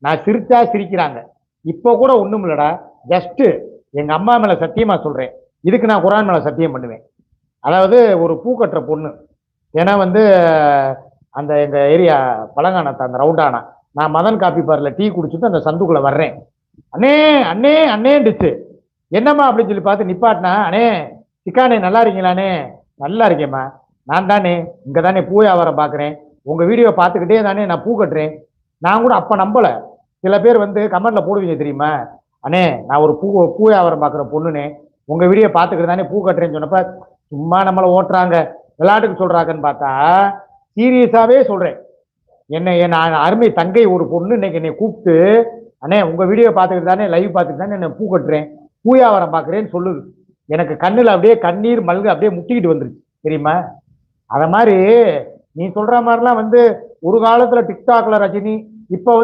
நான் சிரிச்சா சிரிக்கிறாங்க. இப்போ கூட ஒண்ணும் இல்லடா. ஜஸ்ட் எங்க அம்மா மேல சத்தியமா சொல்றேன். இதுக்கு நான் குரான் மேல சத்தியம் பண்ணுவேன். அதாவது ஒரு பூ கட்டுற பொண்ணு. ஏன்னா வந்து அந்த எங்க ஏரியா பழங்கானத்தை அந்த ரவுண்டானா நான் மதன் காப்பி பார்ல டீ குடிச்சிட்டு அந்த சந்துக்குள்ள வர்றேன். அண்ணே அண்ணே அண்ணேண்டுச்சு. என்னம்மா அப்படின்னு சொல்லி பார்த்து நிப்பாட்டினா, அண்ணே சிக்கானே நல்லா இருக்கீங்களானே? நல்லா இருக்கேம்மா. நான் தானே இங்க தானே பூ வியாபாரம் பார்க்குறேன். உங்க வீடியோ பார்த்துக்கிட்டே தானே நான் பூ கட்டுறேன். நான் கூட அப்ப நம்பல. சில பேர் வந்து கமெண்ட்ல போடுவீங்க தெரியுமா, அண்ணே நான் ஒரு பூ வியாபாரம் பார்க்குற பொண்ணுனே, உங்க வீடியோ பார்த்துக்கிட்டு தானே பூ கட்டுறேன்னு சொன்னப்ப சும்மா நம்மளை ஓட்டுறாங்க விளையாட்டுக்கு சொல்றாங்கன்னு பார்த்தா சீரியஸாவே சொல்றேன். நான் அருமை தங்கை ஒரு பொண்ணு இன்னைக்கு என்னை கூப்பிட்டு, அண்ணே உங்க வீடியோ பார்த்துக்கிட்டு தானே லைவ் பார்த்துக்கிட்டு தானே என்ன பூ கட்டுறேன் பூ வியாபாரம் பார்க்குறேன்னு சொல்லுது. எனக்கு கண்ணுல அப்படியே கண்ணீர் மல்கு அப்படியே முட்டிக்கிட்டு வந்துருச்சு தெரியுமா. அத மாதிரி நீ சொல்ற மாதிரிலாம் வந்து ஒரு காலத்துல டிக்டாக்ல ரஜினி, இப்ப வந்து